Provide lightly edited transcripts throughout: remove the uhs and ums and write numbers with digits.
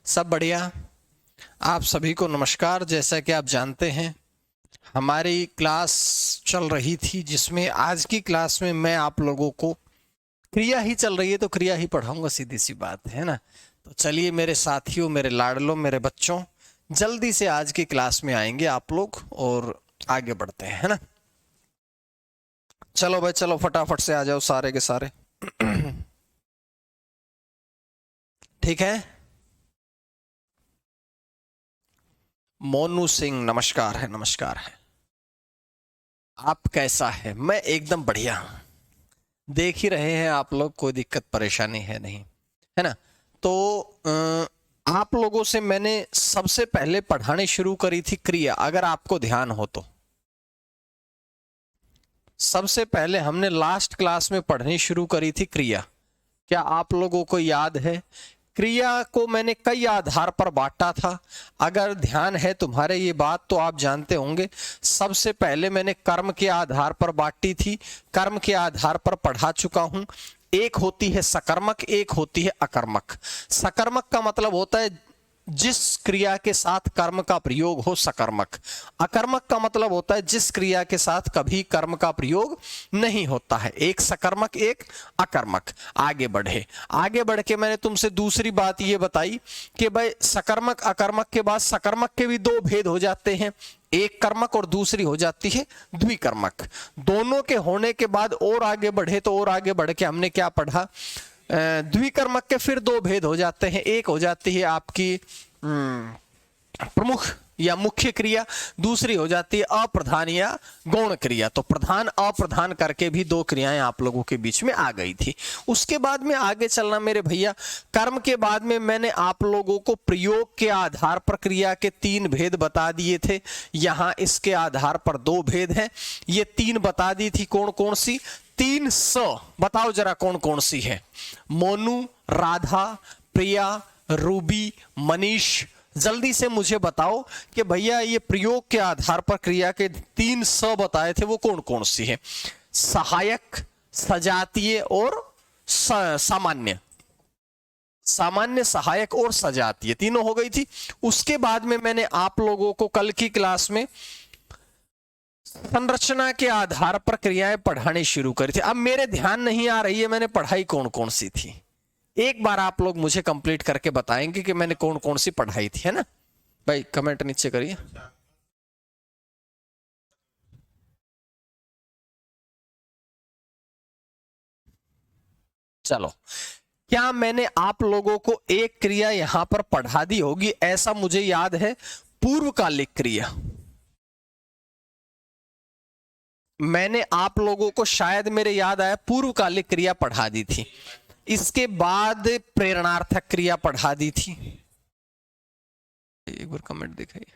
सब बढ़िया। आप सभी को नमस्कार। जैसा कि आप जानते हैं हमारी क्लास चल रही थी, जिसमें आज की क्लास में मैं आप लोगों को क्रिया ही चल रही है तो क्रिया ही पढ़ाऊंगा, सीधी सी बात है ना। तो चलिए मेरे साथियों, मेरे लाडलों, मेरे बच्चों, जल्दी से आज की क्लास में आएंगे आप लोग और आगे बढ़ते हैं, है ना। चलो भाई चलो, फटाफट से आ जाओ सारे के सारे। ठीक है। मोनू सिंह नमस्कार है, नमस्कार है। आप कैसा है? मैं एकदम बढ़िया हूं। देख ही रहे हैं आप लोग, कोई दिक्कत परेशानी है नहीं, है ना। तो आप लोगों से मैंने सबसे पहले पढ़ाने शुरू करी थी क्रिया, अगर आपको ध्यान हो तो। सबसे पहले हमने लास्ट क्लास में पढ़नी शुरू करी थी क्रिया। क्या आप लोगों को याद है? क्रिया को मैंने कई आधार पर बांटा था। अगर ध्यान है तुम्हारे ये बात तो आप जानते होंगे। सबसे पहले मैंने कर्म के आधार पर बांटी थी, कर्म के आधार पर पढ़ा चुका हूं। एक होती है सकर्मक, एक होती है अकर्मक। सकर्मक का मतलब होता है जिस क्रिया के साथ कर्म का प्रयोग हो, सकर्मक। अकर्मक का मतलब होता है जिस क्रिया के साथ कभी कर्म का प्रयोग नहीं होता है। एक सकर्मक, एक अकर्मक। आगे बढ़े, आगे बढ़ के मैंने तुमसे दूसरी बात ये बताई कि भाई सकर्मक अकर्मक के बाद सकर्मक के भी दो भेद हो जाते हैं, एक कर्मक और दूसरी हो जाती है द्विकर्मक। दोनों के होने के बाद और आगे बढ़े तो और आगे बढ़ के हमने क्या पढ़ा? द्विकर्मक के फिर दो भेद हो जाते हैं। एक हो जाती है आपकी प्रमुख या मुख्य क्रिया, दूसरी हो जाती है अप्रधान या गौण क्रिया। तो प्रधान अप्रधान करके भी दो क्रियाएं आप लोगों के बीच में आ गई थी। उसके बाद में आगे चलना मेरे भैया। कर्म के बाद में मैंने आप लोगों को प्रयोग के आधार पर क्रिया के तीन भेद बता दिए थे। यहां इसके आधार पर दो भेद हैं, ये तीन बता दी थी। कौन कौन सी? तीन स बताओ जरा, कौन कौन सी है? मोनू, राधा, प्रिया, रूबी, मनीष, जल्दी से मुझे बताओ कि भैया ये प्रयोग के आधार पर क्रिया के तीन स बताए थे, वो कौन कौन सी है? सहायक, सजातीय और सामान्य। सामान्य, सहायक और सजातीय, तीनों हो गई थी। उसके बाद में मैंने आप लोगों को कल की क्लास में संरचना के आधार पर क्रियाएं पढ़ानी शुरू करी थी। अब मेरे ध्यान नहीं आ रही है मैंने पढ़ाई कौन कौन सी थी। एक बार आप लोग मुझे कंप्लीट करके बताएंगे कि मैंने कौन कौन सी पढ़ाई थी, है ना भाई? कमेंट नीचे करिए। चलो, क्या मैंने आप लोगों को एक क्रिया यहां पर पढ़ा दी होगी? ऐसा मुझे याद है, पूर्वकालिक क्रिया। मैंने आप लोगों को, शायद मेरे याद आया, पूर्वकालिक क्रिया पढ़ा दी थी। इसके बाद प्रेरणार्थक क्रिया पढ़ा दी थी। एक बार कमेंट दिखाइए।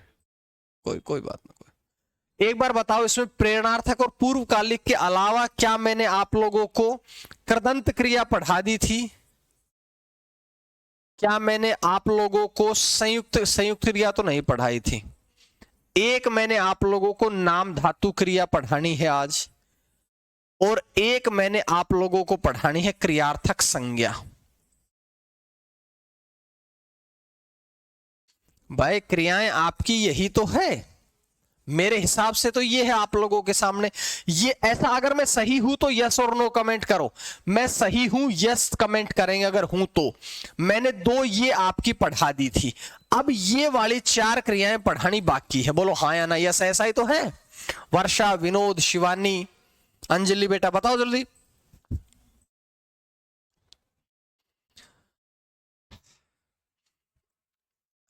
कोई बात ना, कोई। एक बार बताओ, इसमें प्रेरणार्थक और पूर्वकालिक के अलावा क्या मैंने आप लोगों को कृदंत क्रिया पढ़ा दी थी? क्या मैंने आप लोगों को संयुक्त संयुक्त क्रिया तो नहीं पढ़ाई थी? एक मैंने आप लोगों को नाम धातु क्रिया पढ़ानी है आज, और एक मैंने आप लोगों को पढ़ानी है क्रियार्थक संज्ञा। भाई क्रियाएं आपकी यही तो है, मेरे हिसाब से तो ये है आप लोगों के सामने। ये ऐसा, अगर मैं सही हूं तो यस और नो कमेंट करो। मैं सही हूं, यस कमेंट करेंगे अगर हूं तो। मैंने दो ये आपकी पढ़ा दी थी, अब ये वाली चार क्रियाएं पढ़ानी बाकी है। बोलो हाँ या ना, यस, ऐसा ही तो है। वर्षा, विनोद, शिवानी, अंजलि, बेटा बताओ जल्दी।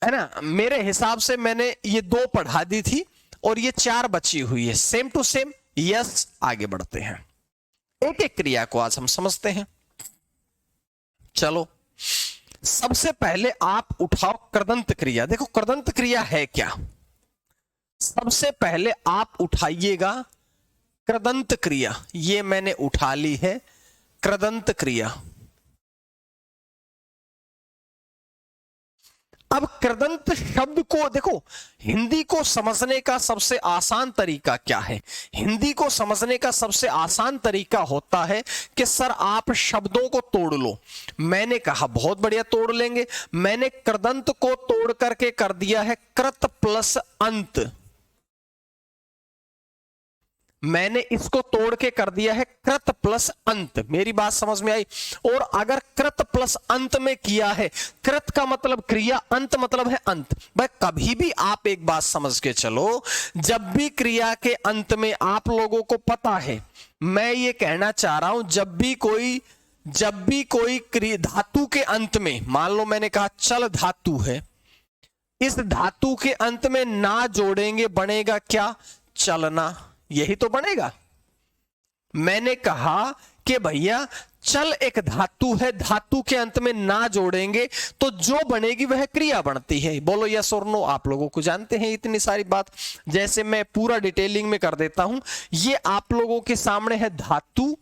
है ना? मेरे हिसाब से मैंने ये दो पढ़ा दी थी और ये चार बची हुई है, सेम टू सेम। यस, आगे बढ़ते हैं, एक एक क्रिया को आज हम समझते हैं। चलो, सबसे पहले आप उठाओ कृदंत क्रिया। देखो कृदंत क्रिया है क्या, सबसे पहले आप उठाइएगा कृदंत क्रिया। ये मैंने उठा ली है कृदंत क्रिया। अब कृदंत शब्द को देखो, हिंदी को समझने का सबसे आसान तरीका क्या है? हिंदी को समझने का सबसे आसान तरीका होता है कि सर आप शब्दों को तोड़ लो। मैंने कहा बहुत बढ़िया, तोड़ लेंगे। मैंने कृदंत को तोड़ करके कर दिया है कृत प्लस अंत। मैंने इसको तोड़ के कर दिया है कृत प्लस अंत। मेरी बात समझ में आई? और अगर कृत प्लस अंत में किया है, कृत का मतलब क्रिया, अंत मतलब है अंत। भाई कभी भी आप एक बात समझ के चलो, जब भी क्रिया के अंत में आप लोगों को पता है, मैं ये कहना चाह रहा हूं, जब भी कोई धातु के अंत में, मान लो मैंने कहा चल धातु है, इस धातु के अंत में ना जोड़ेंगे बनेगा क्या? चलना। यही तो बनेगा। मैंने कहा कि भैया चल एक धातु है, धातु के अंत में ना जोड़ेंगे तो जो बनेगी वह क्रिया बनती है। बोलो यस और नो। आप लोगों को जानते हैं इतनी सारी बात, जैसे मैं पूरा डिटेलिंग में कर देता हूं। ये आप लोगों के सामने है धातु,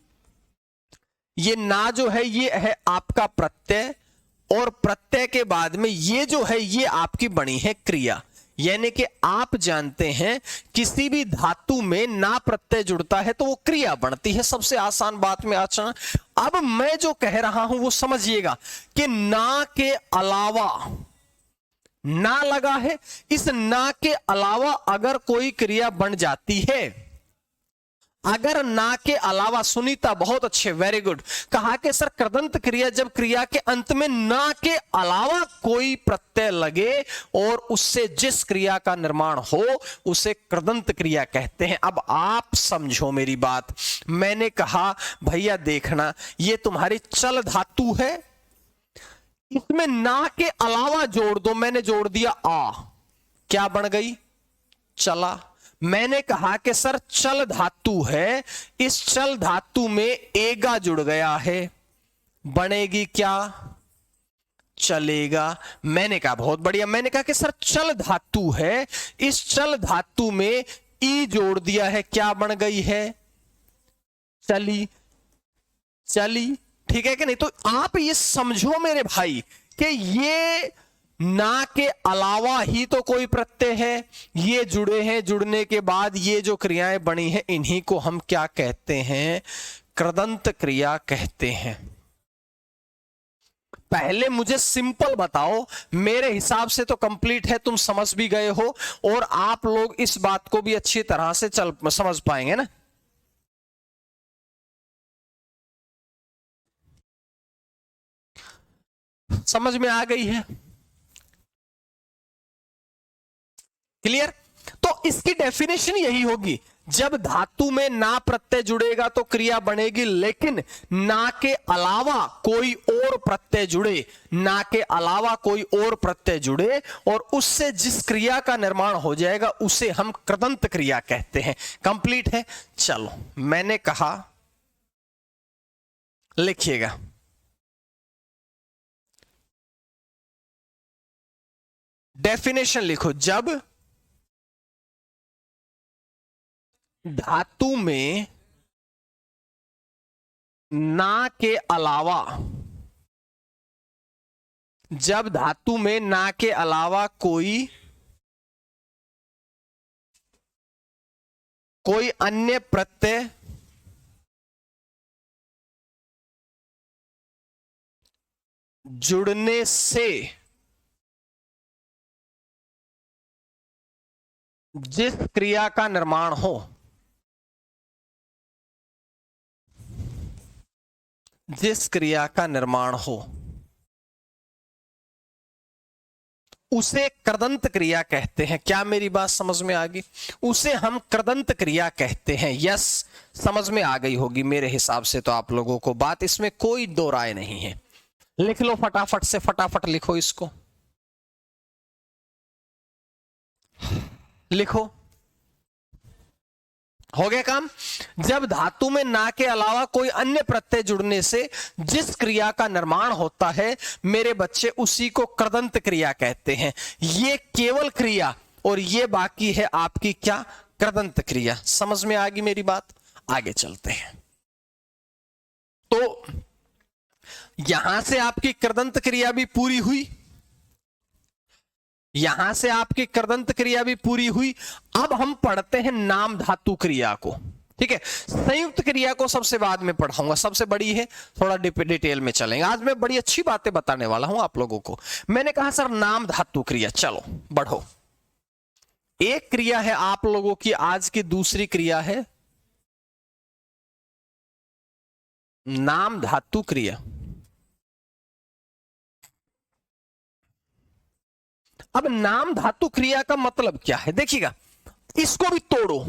ये ना जो है ये है आपका प्रत्यय, और प्रत्यय के बाद में ये जो है ये आपकी बनी है क्रिया। यानी कि आप जानते हैं किसी भी धातु में ना प्रत्यय जुड़ता है तो वो क्रिया बनती है। सबसे आसान बात में आचरण। अब मैं जो कह रहा हूं वो समझिएगा कि ना के अलावा, ना लगा है, इस ना के अलावा अगर कोई क्रिया बन जाती है, अगर ना के अलावा, सुनीता बहुत अच्छे, वेरी गुड, कहा कि सर कृदंत क्रिया जब क्रिया के अंत में ना के अलावा कोई प्रत्यय लगे और उससे जिस क्रिया का निर्माण हो उसे कृदंत क्रिया कहते हैं। अब आप समझो मेरी बात। मैंने कहा भैया देखना, ये तुम्हारी चल धातु है, इसमें ना के अलावा जोड़ दो। मैंने जोड़ दिया आ, क्या बन गई? चला। मैंने कहा कि सर चल धातु है, इस चल धातु में एगा जुड़ गया है, बनेगी क्या? चलेगा। मैंने कहा बहुत बढ़िया। मैंने कहा कि सर चल धातु है, इस चल धातु में ई जोड़ दिया है, क्या बन गई है? चली। चली, ठीक है कि नहीं? तो आप ये समझो मेरे भाई कि ये ना के अलावा ही तो कोई प्रत्यय है, ये जुड़े हैं, जुड़ने के बाद ये जो क्रियाएं बनी हैं इन्हीं को हम क्या कहते हैं? कृदंत क्रिया कहते हैं। पहले मुझे सिंपल बताओ, मेरे हिसाब से तो कंप्लीट है, तुम समझ भी गए हो और आप लोग इस बात को भी अच्छी तरह से समझ पाएंगे ना। समझ में आ गई है? क्लियर? तो इसकी डेफिनेशन यही होगी, जब धातु में ना प्रत्यय जुड़ेगा तो क्रिया बनेगी, लेकिन ना के अलावा कोई और प्रत्यय जुड़े, ना के अलावा कोई और प्रत्यय जुड़े और उससे जिस क्रिया का निर्माण हो जाएगा उसे हम कृदंत क्रिया कहते हैं। कंप्लीट है? चलो, मैंने कहा लिखिएगा, डेफिनेशन लिखो, जब धातु में ना के अलावा, जब धातु में ना के अलावा कोई अन्य प्रत्यय जुड़ने से जिस क्रिया का निर्माण हो, जिस क्रिया का निर्माण हो उसे कृदंत क्रिया कहते हैं। क्या मेरी बात समझ में आ गई? उसे हम कृदंत क्रिया कहते हैं। यस, समझ में आ गई होगी मेरे हिसाब से तो आप लोगों को बात, इसमें कोई दो राय नहीं है। लिख लो फटाफट से, फटाफट लिखो इसको, लिखो। हो गया काम? जब धातु में ना के अलावा कोई अन्य प्रत्यय जुड़ने से जिस क्रिया का निर्माण होता है मेरे बच्चे, उसी को कृदंत क्रिया कहते हैं। ये केवल क्रिया और ये बाकी है आपकी क्या? कृदंत क्रिया। समझ में आ गई मेरी बात? आगे चलते हैं। तो यहां से आपकी कृदंत क्रिया भी पूरी हुई। यहां से आपकी कृदंत क्रिया भी पूरी हुई। अब हम पढ़ते हैं नाम धातु क्रिया को। ठीक है, संयुक्त क्रिया को सबसे बाद में पढ़ाऊंगा, सबसे बड़ी है, थोड़ा डिटेल में चलेंगे। आज मैं बड़ी अच्छी बातें बताने वाला हूं आप लोगों को। मैंने कहा सर नाम धातु क्रिया, चलो बढ़ो। एक क्रिया है आप लोगों की आज की, दूसरी क्रिया है नाम धातु क्रिया। अब नाम धातु क्रिया का मतलब क्या है देखिएगा, इसको भी तोड़ो।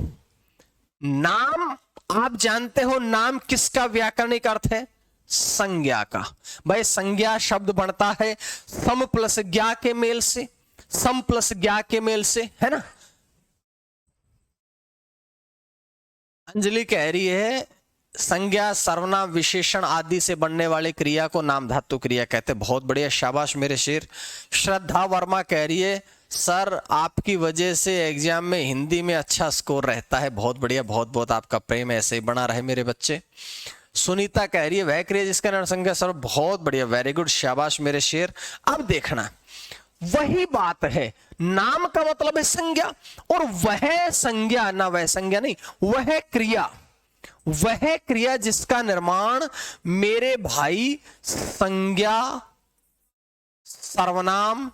नाम आप जानते हो, नाम किसका व्याकरणिक अर्थ है? संज्ञा का। भाई संज्ञा शब्द बनता है सम प्लस ज्ञा के मेल से, सम प्लस ज्ञा के मेल से, है ना। अंजलि कह रही है संज्ञा सर्वनाम विशेषण आदि से बनने वाली क्रिया को नाम धातु क्रिया कहते। बहुत बढ़िया, शाबाश मेरे शेर। श्रद्धा वर्मा कह रही है सर आपकी वजह से एग्जाम में हिंदी में अच्छा स्कोर रहता है। बहुत बढ़िया, बहुत बहुत आपका प्रेम ऐसे ही बना रहे मेरे बच्चे। सुनीता कह रही है वह क्रिया जिसका नाम संज्ञा सर। बहुत बढ़िया, वेरी गुड, शाबाश मेरे शेर। अब देखना वही बात है, नाम का मतलब है संज्ञा, और वह संज्ञा ना, वह संज्ञा नहीं, वह क्रिया, वह क्रिया जिसका निर्माण मेरे भाई संज्ञा सर्वनाम,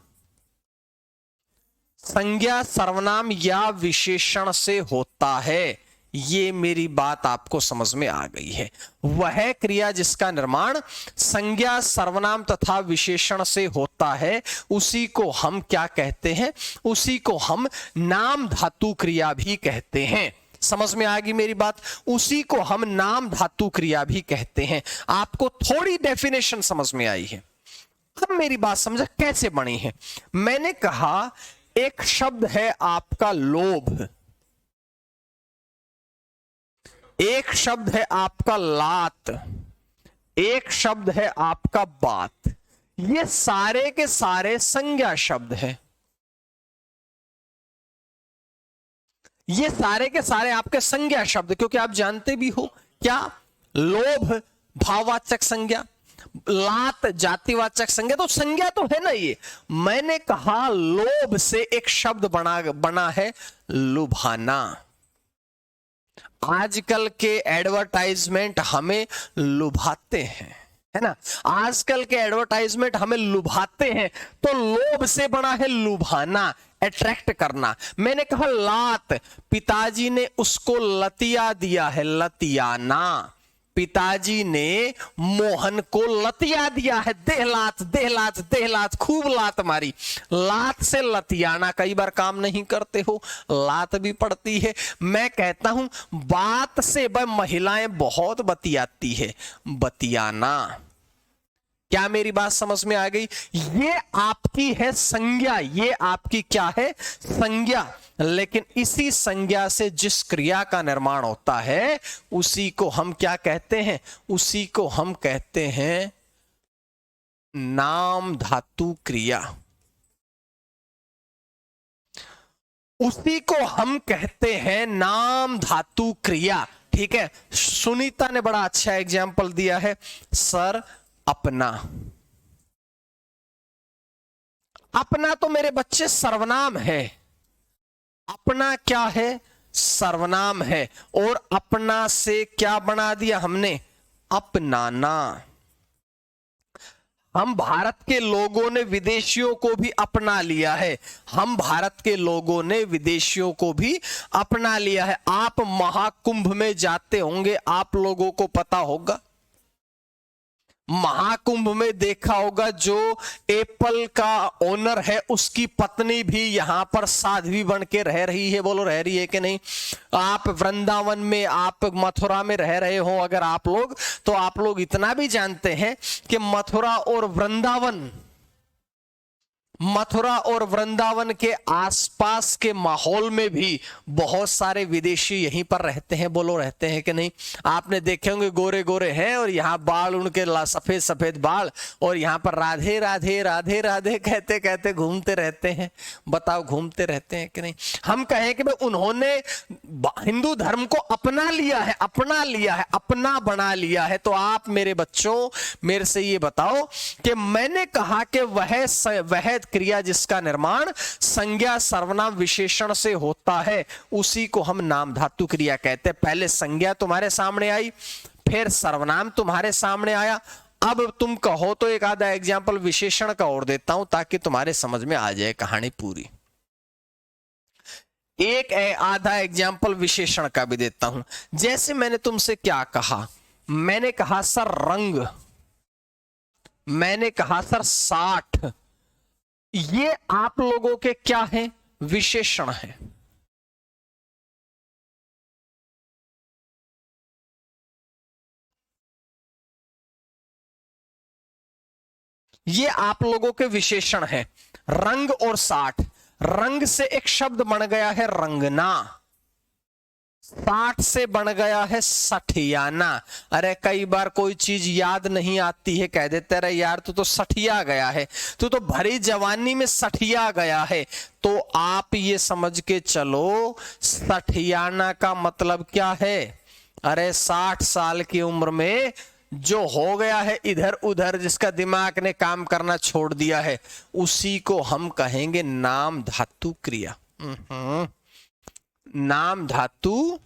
संज्ञा सर्वनाम या विशेषण से होता है। ये मेरी बात आपको समझ में आ गई है। वह क्रिया जिसका निर्माण संज्ञा सर्वनाम तथा विशेषण से होता है, उसी को हम क्या कहते हैं? उसी को हम नाम धातु क्रिया भी कहते हैं। समझ में आ गई मेरी बात? उसी को हम नाम धातु क्रिया भी कहते हैं। आपको थोड़ी डेफिनेशन समझ में आई है। अब मेरी बात समझा कैसे बनी है। मैंने कहा एक शब्द है आपका लोभ, एक शब्द है आपका लात, एक शब्द है आपका बात। ये सारे के सारे संज्ञा शब्द हैं। ये सारे के सारे आपके संज्ञा शब्द, क्योंकि आप जानते भी हो क्या, लोभ भाववाचक संज्ञा, लात जातिवाचक संज्ञा, तो संज्ञा तो है ना ये। मैंने कहा लोभ से एक शब्द बना है लुभाना। आजकल के एडवर्टाइजमेंट हमें लुभाते हैं, है ना। आजकल के एडवर्टाइजमेंट हमें लुभाते हैं, तो लोभ से बना है लुभाना, अट्रैक्ट करना। मैंने कहा लात, पिताजी ने उसको लतिया दिया है, लतियाना। पिताजी ने मोहन को लतिया दिया है, देहलात देहलात देहलात, खूब लात मारी। लात से लतियाना, कई बार काम नहीं करते हो, लात भी पड़ती है। मैं कहता हूं बात से महिलाएं बहुत बतियाती है, बतियाना। क्या मेरी बात समझ में आ गई? ये आपकी है संज्ञा, ये आपकी क्या है? संज्ञा। लेकिन इसी संज्ञा से जिस क्रिया का निर्माण होता है उसी को हम क्या कहते हैं? उसी को हम कहते हैं नाम धातु क्रिया। उसी को हम कहते हैं नाम धातु क्रिया। ठीक है, सुनीता ने बड़ा अच्छा एग्जाम्पल दिया है सर, अपना। अपना तो मेरे बच्चे सर्वनाम है। अपना क्या है? सर्वनाम है। और अपना से क्या बना दिया हमने? अपनाना। हम भारत के लोगों ने विदेशियों को भी अपना लिया है। हम भारत के लोगों ने विदेशियों को भी अपना लिया है। आप महाकुंभ में जाते होंगे, आप लोगों को पता होगा। महाकुंभ में देखा होगा जो एप्पल का ओनर है उसकी पत्नी भी यहां पर साध्वी बन के रह रही है। बोलो रह रही है कि नहीं? आप वृंदावन में, आप मथुरा में रह रहे हो अगर आप लोग, तो आप लोग इतना भी जानते हैं कि मथुरा और वृंदावन के आसपास के माहौल में भी बहुत सारे विदेशी यहीं पर रहते हैं। बोलो रहते हैं कि नहीं? आपने देखे होंगे गोरे गोरे हैं और यहाँ बाल उनके सफेद सफेद बाल, और यहाँ पर राधे राधे राधे राधे कहते कहते घूमते रहते हैं। बताओ घूमते रहते हैं कि नहीं? हम कहें कि भाई उन्होंने हिंदू धर्म को अपना लिया है, अपना लिया है, अपना बना लिया है। तो आप मेरे बच्चों मेरे से ये बताओ कि मैंने कहा कि वह क्रिया जिसका निर्माण संज्ञा सर्वनाम विशेषण से होता है उसी को हम नाम धातु क्रिया कहते हैं। पहले संज्ञा तुम्हारे सामने आई, फिर सर्वनाम तुम्हारे सामने आया। अब तुम कहो तो एक आधा एग्जाम्पल विशेषण का और देता हूं ताकि तुम्हारे समझ में आ जाए कहानी पूरी। एक आधा एग्जाम्पल विशेषण का भी देता हूं। जैसे मैंने तुमसे क्या कहा, मैंने कहा सर रंग, मैंने कहा सर 60, ये आप लोगों के क्या है? विशेषण है। ये आप लोगों के विशेषण है, रंग और 60। रंग से एक शब्द बन गया है रंगना, 60 से बन गया है सठियाना। अरे कई बार कोई चीज याद नहीं आती है, कह देते अरे यार तू तो सठिया गया है, तू तो भरी जवानी में सठिया गया है। तो आप ये समझ के चलो सठियाना का मतलब क्या है? अरे 60 साल की उम्र में जो हो गया है इधर उधर, जिसका दिमाग ने काम करना छोड़ दिया है, उसी को हम कहेंगे नाम धातु क्रिया। नाम धातु,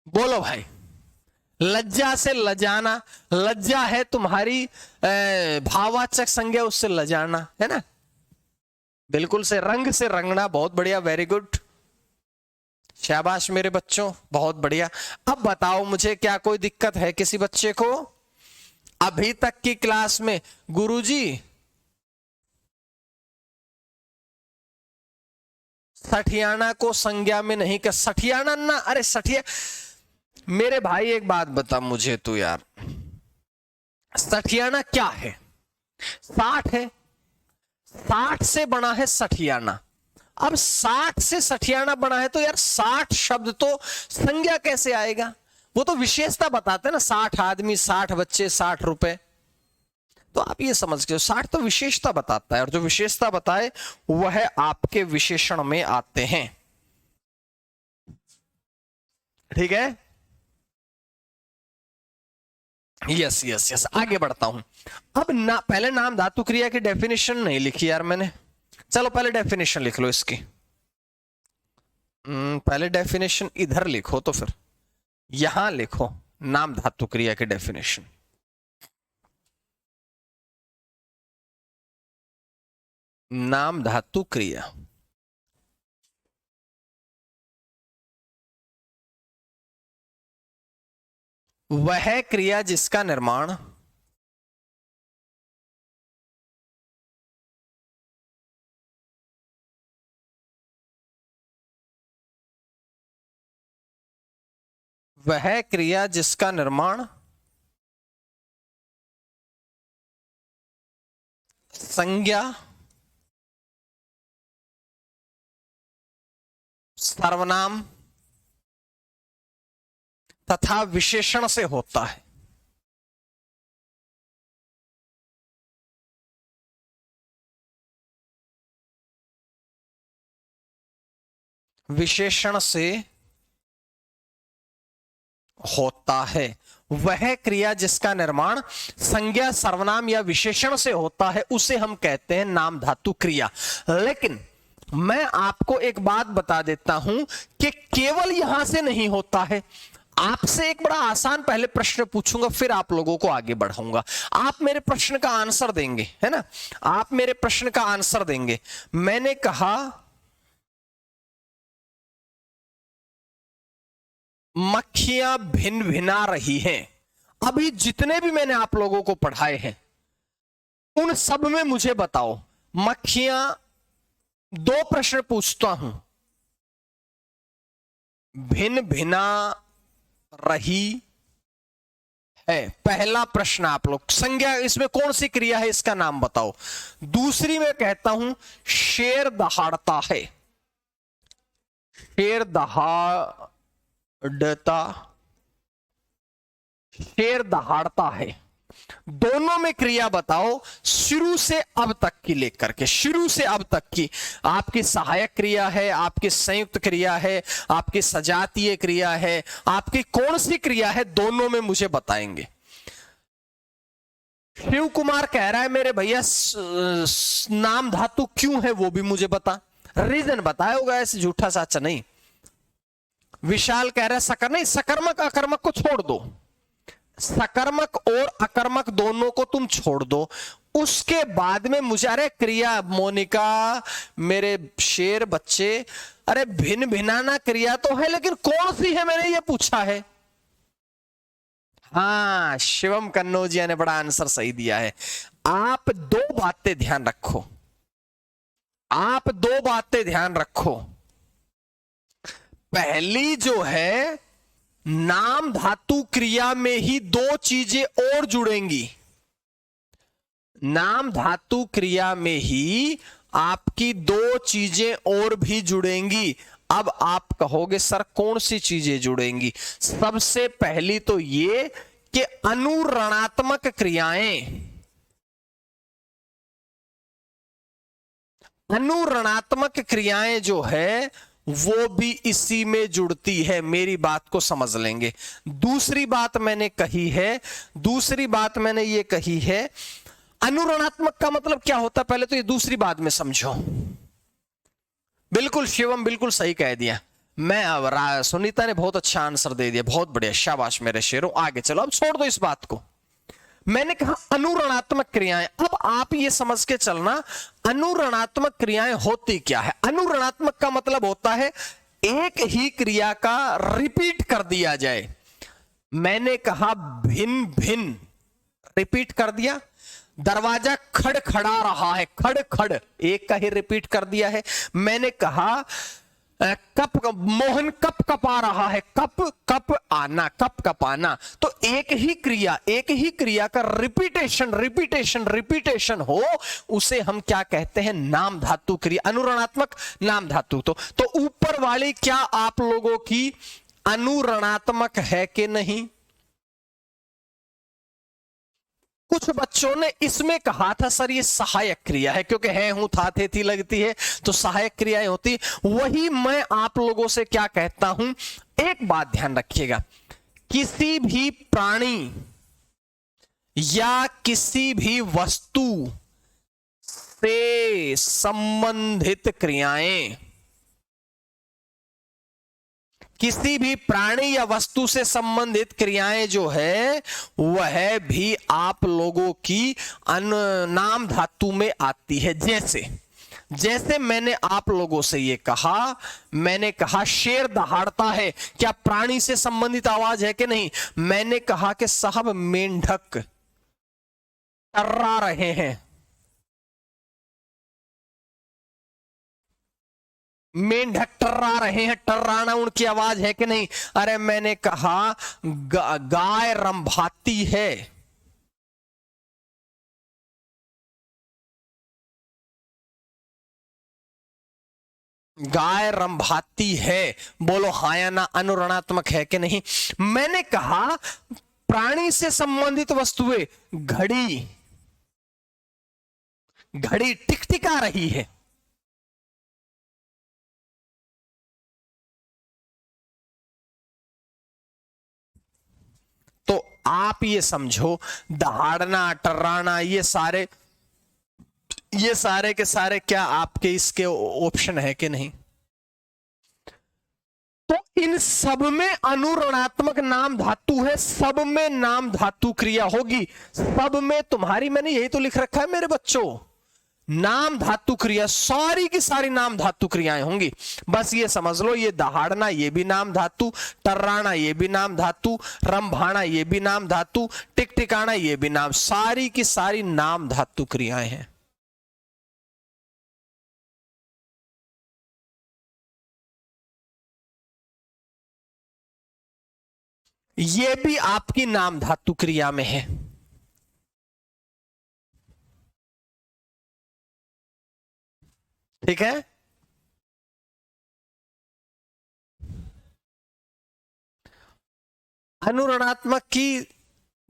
बोलो भाई। लज्जा से लजाना, लज्जा है तुम्हारी भाववाचक संज्ञा, उससे लजाना है ना, बिल्कुल से। रंग से रंगना, बहुत बढ़िया, वेरी गुड, शाबाश मेरे बच्चों, बहुत बढ़िया। अब बताओ मुझे, क्या कोई दिक्कत है किसी बच्चे को? अभी तक की क्लास में गुरुजी सठियाना को संज्ञा में नहीं कर, सठियाना ना, अरे सठिया, मेरे भाई एक बात बता मुझे तू यार, सठियाना क्या है? 60 है, 60 से बना है सठियाना। अब 60 से सठियाना बना है तो यार 60 शब्द तो संज्ञा कैसे आएगा? वो तो विशेषता बताते हैं ना, 60 आदमी, 60 बच्चे, 60 रुपए। तो आप ये समझ के 60 तो विशेषता बताता है, और जो विशेषता बताए वह आपके विशेषण में आते हैं। ठीक है, यस यस यस, आगे बढ़ता हूं। अब ना, पहले नाम धातु क्रिया की डेफिनेशन नहीं लिखी यार मैंने, चलो पहले डेफिनेशन लिख लो इसकी। पहले डेफिनेशन इधर लिखो, तो फिर यहां लिखो नाम धातु क्रिया की डेफिनेशन। नाम धातु क्रिया वह क्रिया जिसका निर्माण वह क्रिया जिसका निर्माण संज्ञा सर्वनाम तथा विशेषण से होता है। विशेषण से होता है। वह क्रिया जिसका निर्माण संज्ञा सर्वनाम या विशेषण से होता है उसे हम कहते हैं नाम धातु क्रिया। लेकिन मैं आपको एक बात बता देता हूं कि केवल यहां से नहीं होता है। आपसे एक बड़ा आसान पहले प्रश्न पूछूंगा, फिर आप लोगों को आगे बढ़ाऊंगा। आप मेरे प्रश्न का आंसर देंगे, है ना, आप मेरे प्रश्न का आंसर देंगे। मैंने कहा मक्खियां भिन भिना रही हैं। अभी जितने भी मैंने आप लोगों को पढ़ाए हैं उन सब में मुझे बताओ, मक्खियां, दो प्रश्न पूछता हूं, भिन भिना रही है। पहला प्रश्न आप लोग, संज्ञा इसमें कौन सी क्रिया है इसका नाम बताओ। दूसरी में कहता हूं शेर दहाड़ता है, शेर दहाड़ता, शेर दहाड़ता है। दोनों में क्रिया बताओ, शुरू से अब तक की लेकर के, शुरू से अब तक की। आपकी सहायक क्रिया है, आपकी संयुक्त क्रिया है, आपकी सजातीय क्रिया है, आपकी कौन सी क्रिया है, दोनों में मुझे बताएंगे। शिव कुमार कह रहा है मेरे भैया नाम धातु क्यों है वो भी मुझे बता, रीजन बताया होगा, ऐसे झूठा साचा नहीं। विशाल कह रहा है सकर नहीं, सकर्मक अकर्मक को छोड़ दो, सकर्मक और अकर्मक दोनों को तुम छोड़ दो, उसके बाद में मुझे, अरे क्रिया मोनिका मेरे शेर बच्चे, अरे भिन्न भिन्नाना क्रिया तो है लेकिन कौन सी है मैंने ये पूछा है। हाँ शिवम कन्नौजिया ने बड़ा आंसर सही दिया है। आप दो बातें ध्यान रखो, आप दो बातें ध्यान रखो। पहली जो है, नाम धातु क्रिया में ही दो चीजें और जुड़ेंगी, नाम धातु क्रिया में ही आपकी दो चीजें और भी जुड़ेंगी। अब आप कहोगे सर कौन सी चीजें जुड़ेंगी? सबसे पहली तो ये कि अनुरणात्मक क्रियाएं, अनुरणात्मक क्रियाएं जो है वो भी इसी में जुड़ती है, मेरी बात को समझ लेंगे। दूसरी बात मैंने कही है, दूसरी बात मैंने ये कही है, अनुरणात्मक का मतलब क्या होता है पहले तो ये दूसरी बात में समझो। बिल्कुल शिवम बिल्कुल सही कह दिया, मैं अब सुनीता ने बहुत अच्छा आंसर दे दिया, बहुत बढ़िया, शाबाश मेरे शेरों, आगे चलो, अब छोड़ दो इस बात को। मैंने कहा अनुरणात्मक क्रियाएं, अब आप ये समझ के चलना अनुरणात्मक क्रियाएं होती क्या है। अनुरणात्मक का मतलब होता है एक ही क्रिया का रिपीट कर दिया जाए। मैंने कहा भिन्न भिन्न, रिपीट कर दिया। दरवाजा खड़खड़ा रहा है, खड़ खड़, एक का ही रिपीट कर दिया है। मैंने कहा कप, मोहन कप कपा रहा है, कप कप आना, कप कपाना, तो एक ही क्रिया का रिपीटेशन रिपीटेशन रिपीटेशन हो, उसे हम क्या कहते हैं? नाम धातु क्रिया, अनुरणात्मक नाम धातु। तो ऊपर वाली क्या आप लोगों की अनुरणात्मक है कि नहीं? कुछ बच्चों ने इसमें कहा था सर ये सहायक क्रिया है, क्योंकि है हूं था थे थी लगती है तो सहायक क्रियाएं होती। वही मैं आप लोगों से क्या कहता हूं, एक बात ध्यान रखिएगा, किसी भी प्राणी या किसी भी वस्तु से संबंधित क्रियाएं, किसी भी प्राणी या वस्तु से संबंधित क्रियाएं जो है वह भी आप लोगों की नाम धातु में आती है। जैसे मैंने आप लोगों से ये कहा, मैंने कहा शेर दहाड़ता है, क्या प्राणी से संबंधित आवाज है कि नहीं? मैंने कहा कि साहब मेंढक टर्रा रहे हैं, मेंढक टर्रा रहे हैं, टर्राना उनकी आवाज है कि नहीं? अरे मैंने कहा गाय रंभाती है, गाय रंभाती है, बोलो हाँ या ना, अनुरणात्मक है कि नहीं? मैंने कहा प्राणी से संबंधित वस्तुएं, घड़ी, घड़ी टिकटिका रही है, तो आप ये समझो दहाड़ना टर्राना ये सारे के सारे क्या आपके इसके ऑप्शन है कि नहीं? तो इन सब में अनुरणात्मक नाम धातु है, सब में नाम धातु क्रिया होगी, सब में तुम्हारी, मैंने यही तो लिख रखा है मेरे बच्चों, नाम धातु क्रिया, सारी की सारी नाम धातु क्रियाएं होंगी। बस ये समझ लो, ये दहाड़ना ये भी नाम धातु, टर्राना ये भी नाम धातु, रंभाना ये भी नाम धातु, टिकटिकाना ये भी नाम, सारी की सारी नाम धातु क्रियाएं हैं। ये भी आपकी नाम धातु क्रिया में है। ठीक है, अनुरणात्मक की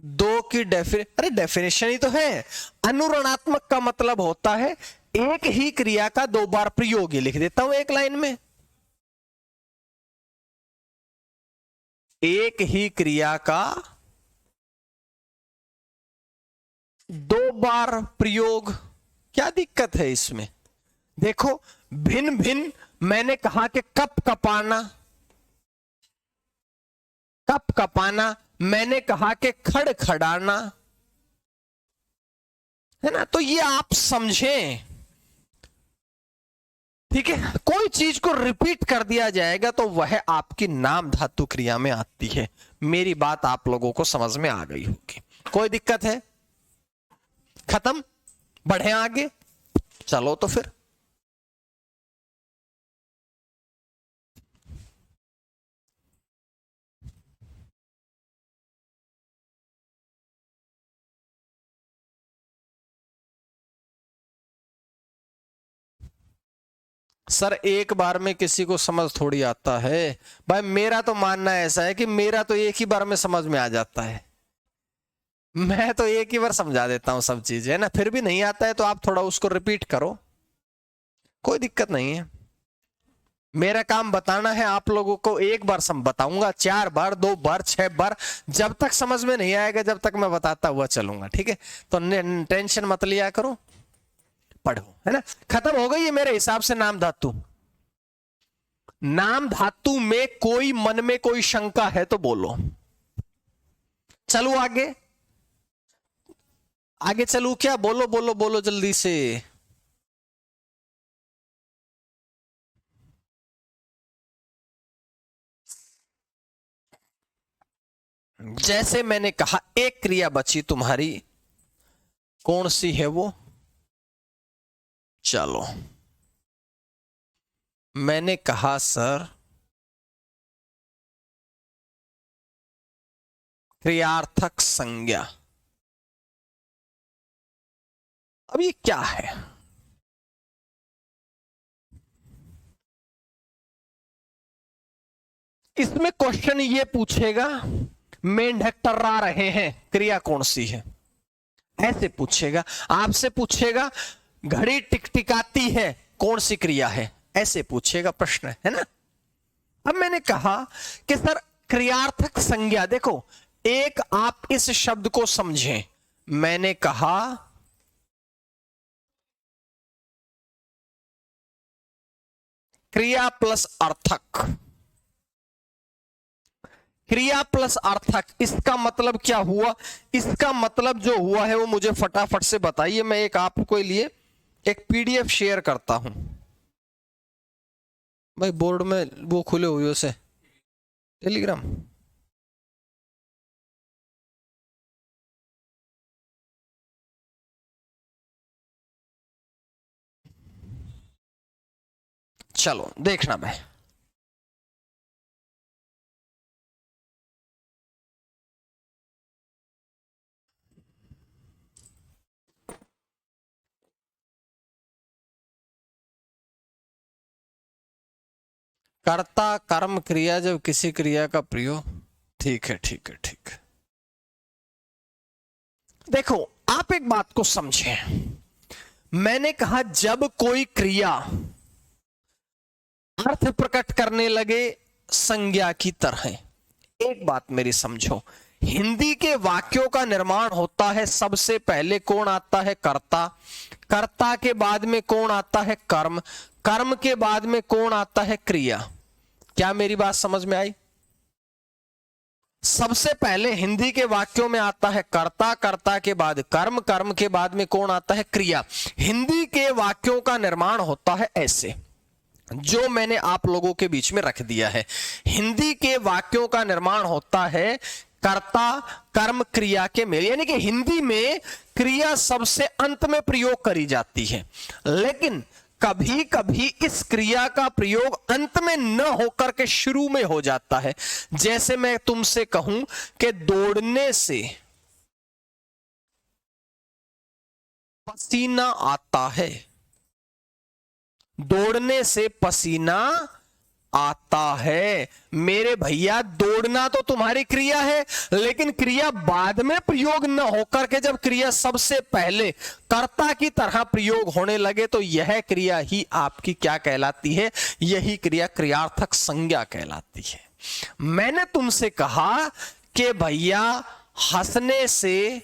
दो की डेफिनेशन ही तो है। अनुरणात्मक का मतलब होता है एक ही क्रिया का दो बार प्रयोग, लिख देता हूं एक लाइन में, एक ही क्रिया का 2 बार प्रयोग, क्या दिक्कत है इसमें? देखो भिन्न भिन्न, मैंने कहा कि कप कपाना, कप कपाना, मैंने कहा कि खड़ खड़ाना, है ना? तो ये आप समझें, ठीक है? कोई चीज को रिपीट कर दिया जाएगा तो वह आपकी नाम धातु क्रिया में आती है। मेरी बात आप लोगों को समझ में आ गई होगी। कोई दिक्कत है? खत्म? बढ़े आगे? चलो तो फिर सर एक बार में किसी को समझ थोड़ी आता है भाई। मेरा तो मानना ऐसा है कि मेरा तो एक ही बार में समझ में आ जाता है। मैं तो एक ही बार समझा देता हूं सब चीजें, है ना? फिर भी नहीं आता है तो आप थोड़ा उसको रिपीट करो, कोई दिक्कत नहीं है। मेरा काम बताना है आप लोगों को। एक बार बताऊंगा, 4 बार, 2 बार, 6 बार, जब तक समझ में नहीं आएगा जब तक मैं बताता हुआ चलूंगा, ठीक है? तो टेंशन मत लिया करो, पढ़ो, है ना? खत्म हो गई है मेरे हिसाब से नाम धातु। नाम धातु में कोई मन में कोई शंका है तो बोलो। चलू आगे, आगे चलू क्या? बोलो बोलो बोलो जल्दी से। जैसे मैंने कहा एक क्रिया बची तुम्हारी, कौन सी है वो? चलो, मैंने कहा सर क्रियार्थक संज्ञा। अब ये क्या है? इसमें क्वेश्चन ये पूछेगा मेंढक टर्रा रहे हैं, क्रिया कौन सी है, ऐसे पूछेगा। आपसे पूछेगा घड़ी टिकटिकाती है, कौन सी क्रिया है, ऐसे पूछेगा प्रश्न, है ना? अब मैंने कहा कि सर क्रियार्थक संज्ञा, देखो एक आप इस शब्द को समझें। मैंने कहा क्रिया प्लस अर्थक, क्रिया प्लस अर्थक, इसका मतलब क्या हुआ? इसका मतलब जो हुआ है वो मुझे फटाफट से बताइए। मैं एक आपको लिए एक पीडीएफ शेयर करता हूं भाई, बोर्ड में वो खुले हुए से टेलीग्राम। चलो देखना भाई, कर्ता कर्म क्रिया जब किसी क्रिया का प्रयोग, ठीक है ठीक है ठीक है। देखो आप एक बात को समझें, मैंने कहा जब कोई क्रिया अर्थ प्रकट करने लगे संज्ञा की तरह, एक बात मेरी समझो, हिंदी के वाक्यों का निर्माण होता है सबसे पहले कौन आता है? कर्ता। कर्ता के बाद में कौन आता है? कर्म। कर्म के बाद में कौन आता है? क्रिया। क्या मेरी बात समझ में आई? सबसे पहले हिंदी के वाक्यों में आता है कर्ता, कर्ता के बाद कर्म, कर्म के बाद में कौन आता है? क्रिया। हिंदी के वाक्यों का निर्माण होता है ऐसे, जो मैंने आप लोगों के बीच में रख दिया है। हिंदी के वाक्यों का निर्माण होता है कर्ता कर्म क्रिया के मेल, यानी कि हिंदी में क्रिया सबसे अंत में प्रयोग करी जाती है, लेकिन कभी कभी इस क्रिया का प्रयोग अंत में न होकर के शुरू में हो जाता है। जैसे मैं तुमसे कहूं कि दौड़ने से पसीना आता है, दौड़ने से पसीना आता है। मेरे भैया दौड़ना तो तुम्हारी क्रिया है, लेकिन क्रिया बाद में प्रयोग न होकर के जब क्रिया सबसे पहले कर्ता की तरह प्रयोग होने लगे तो यह क्रिया ही आपकी क्या कहलाती है? यही क्रिया क्रियार्थक संज्ञा कहलाती है। मैंने तुमसे कहा कि भैया हंसने से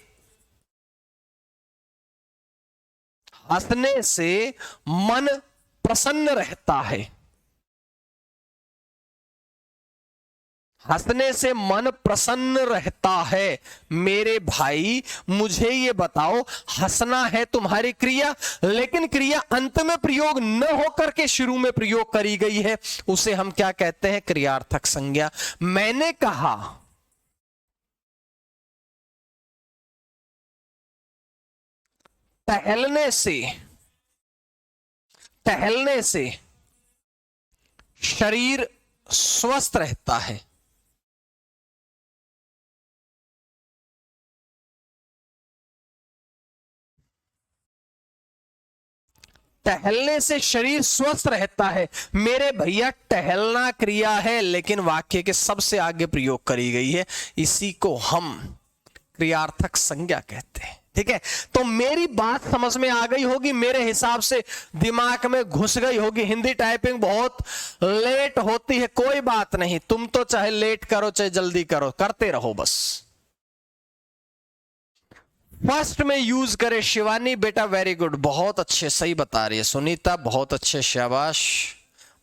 हंसने से मन प्रसन्न रहता है। हंसने से मन प्रसन्न रहता है। मेरे भाई मुझे ये बताओ, हंसना है तुम्हारी क्रिया, लेकिन क्रिया अंत में प्रयोग न होकर के शुरू में प्रयोग करी गई है, उसे हम क्या कहते हैं? क्रियार्थक संज्ञा। मैंने कहा टहलने से, टहलने से शरीर स्वस्थ रहता है। टहलने से शरीर स्वस्थ रहता है। मेरे भैया टहलना क्रिया है, लेकिन वाक्य के सबसे आगे प्रयोग करी गई है, इसी को हम क्रियार्थक संज्ञा कहते हैं। ठीक है, तो मेरी बात समझ में आ गई होगी, मेरे हिसाब से दिमाग में घुस गई होगी। हिंदी टाइपिंग बहुत लेट होती है, कोई बात नहीं, तुम तो चाहे लेट करो चाहे जल्दी करो, करते रहो बस। फर्स्ट में यूज करे शिवानी बेटा, वेरी गुड, बहुत अच्छे, सही बता रही है। सुनीता बहुत अच्छे, शाबाश।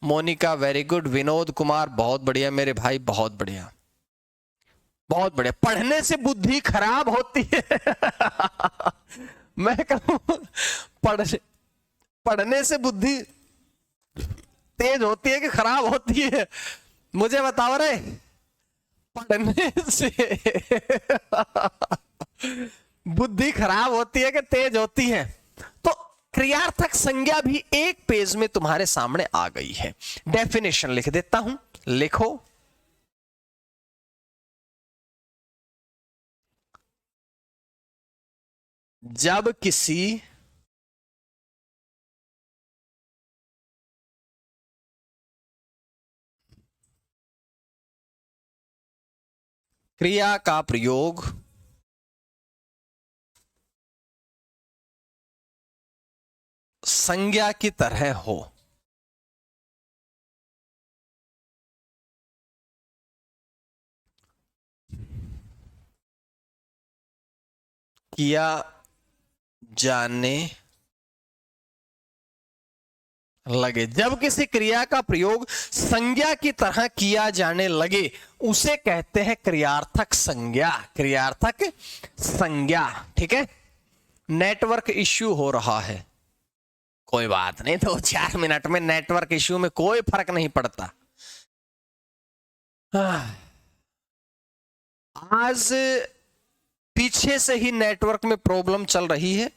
Monika very good. विनोद कुमार बहुत बढ़िया मेरे भाई, बहुत बढ़िया, बहुत बढ़िया। पढ़ने से बुद्धि खराब होती है मैं कहूं पढ़ने से बुद्धि तेज होती है कि खराब होती है? मुझे बताओ रे। पढ़ने से बुद्धि खराब होती है कि तेज होती है? तो क्रियार्थक संज्ञा भी एक पेज में तुम्हारे सामने आ गई है। डेफिनेशन लिख देता हूं, लिखो। जब किसी क्रिया का प्रयोग संज्ञा की तरह हो, किया जाने लगे। जब किसी क्रिया का प्रयोग संज्ञा की तरह किया जाने लगे, उसे कहते हैं क्रियार्थक संज्ञा। क्रियार्थक संज्ञा। ठीक है, नेटवर्क इश्यू हो रहा है, कोई बात नहीं, तो 4 मिनट में नेटवर्क इश्यू में कोई फर्क नहीं पड़ता। आज पीछे से ही नेटवर्क में प्रॉब्लम चल रही है,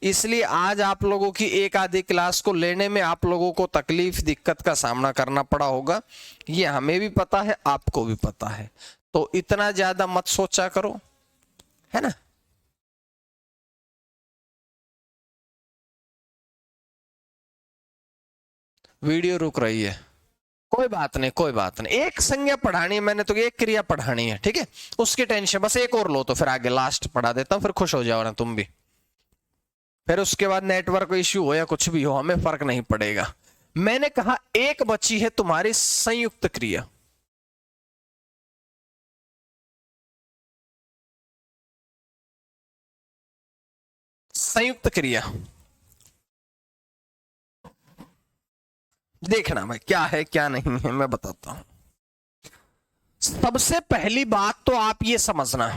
इसलिए आज आप लोगों की एक आधी क्लास को लेने में आप लोगों को तकलीफ दिक्कत का सामना करना पड़ा होगा। ये हमें भी पता है, आपको भी पता है, तो इतना ज्यादा मत सोचा करो, है ना। वीडियो रुक रही है, कोई बात नहीं, कोई बात नहीं। एक संज्ञा पढ़ानी है मैंने, तो एक क्रिया पढ़ानी है, ठीक है, उसकी टेंशन बस एक और लो, तो फिर आगे लास्ट पढ़ा देता हूं, फिर खुश हो जाओ ना तुम भी। फिर उसके बाद नेटवर्क इश्यू हो या कुछ भी हो, हमें फर्क नहीं पड़ेगा। मैंने कहा एक बची है तुम्हारी संयुक्त क्रिया। संयुक्त क्रिया देखना भाई, क्या है क्या नहीं है मैं बताता हूं। सबसे पहली बात तो आप ये समझना,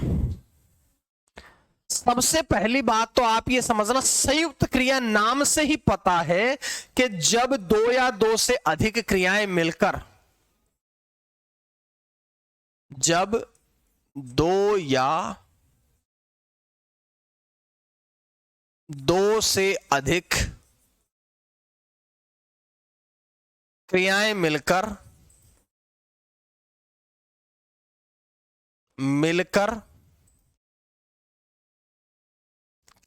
सबसे पहली बात तो आप ये समझना, संयुक्त क्रिया नाम से ही पता है कि जब दो या दो से अधिक क्रियाएं मिलकर, जब दो या दो से अधिक क्रियाएं मिलकर मिलकर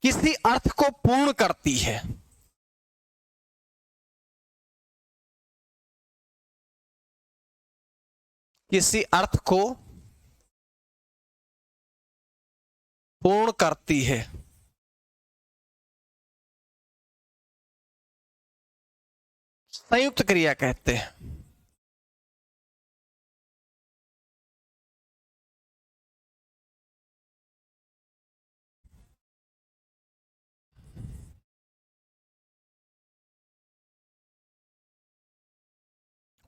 किसी अर्थ को पूर्ण करती है, किसी अर्थ को पूर्ण करती है, संयुक्त क्रिया कहते हैं।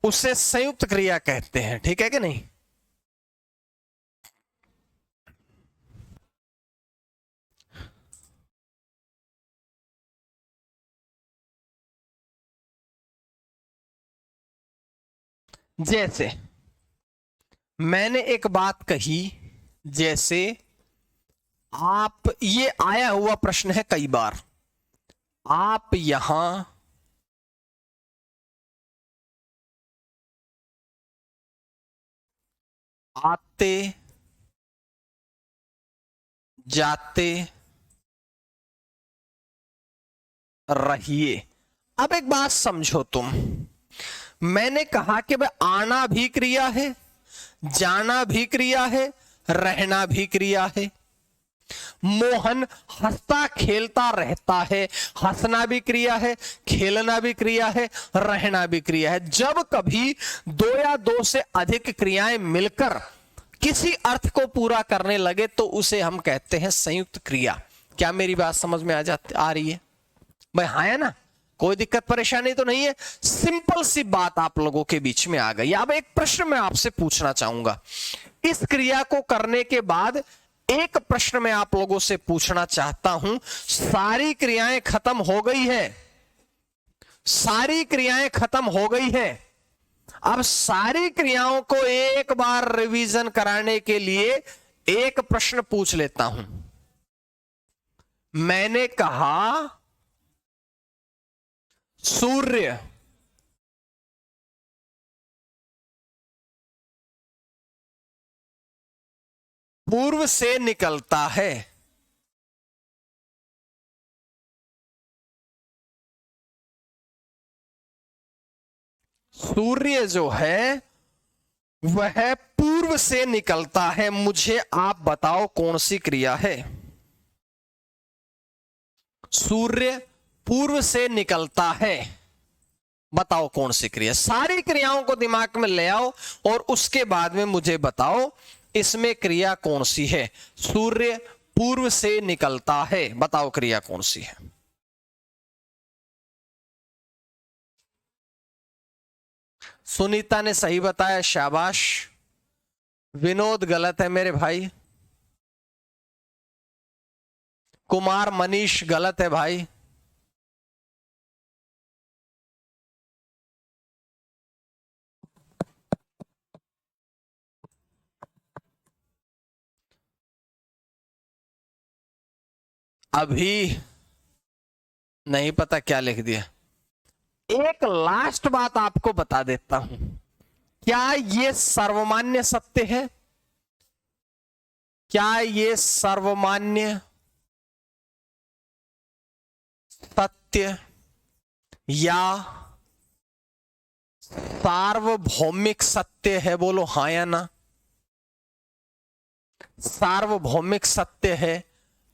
उसे संयुक्त क्रिया कहते हैं। ठीक है कि नहीं? जैसे मैंने एक बात कही, जैसे आप, ये आया हुआ प्रश्न है कई बार, आप यहां आते जाते रहिए। अब एक बात समझो तुम, मैंने कहा कि भाई आना भी क्रिया है, जाना भी क्रिया है, रहना भी क्रिया है। मोहन हंसता खेलता रहता है, हंसना भी क्रिया है, खेलना भी क्रिया है, रहना भी क्रिया है। जब कभी दो या दो से अधिक क्रियाएं मिलकर किसी अर्थ को पूरा करने लगे तो उसे हम कहते हैं संयुक्त क्रिया। क्या मेरी बात समझ में आ रही है भाई? हाँ है ना? कोई दिक्कत परेशानी तो नहीं है? सिंपल सी बात आप लोगों के बीच में आ गई। अब एक प्रश्न मैं आपसे पूछना चाहूंगा, इस क्रिया को करने के बाद एक प्रश्न मैं आप लोगों से पूछना चाहता हूं। सारी क्रियाएं खत्म हो गई है, सारी क्रियाएं खत्म हो गई है। अब सारी क्रियाओं को एक बार रिवीजन कराने के लिए एक प्रश्न पूछ लेता हूं। मैंने कहा सूर्य पूर्व से निकलता है। सूर्य जो है वह पूर्व से निकलता है। मुझे आप बताओ कौन सी क्रिया है? सूर्य पूर्व से निकलता है, बताओ कौन सी क्रिया? सारी क्रियाओं को दिमाग में ले आओ और उसके बाद में मुझे बताओ इसमें क्रिया कौन सी है। सूर्य पूर्व से निकलता है, बताओ क्रिया कौन सी है? सुनीता ने सही बताया, शाबाश। विनोद गलत है मेरे भाई। कुमार मनीष गलत है भाई। अभी नहीं पता क्या लिख दिया। एक लास्ट बात आपको बता देता हूं, क्या ये सर्वमान्य सत्य है? क्या ये सर्वमान्य सत्य या सार्वभौमिक सत्य है? बोलो हाँ या ना। सार्वभौमिक सत्य है।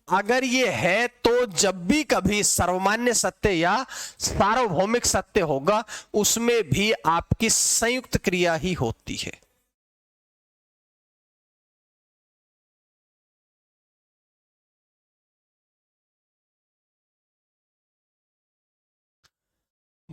अगर ये है तो जब भी कभी सर्वमान्य सत्य या सार्वभौमिक सत्य होगा उसमें भी आपकी संयुक्त क्रिया ही होती है।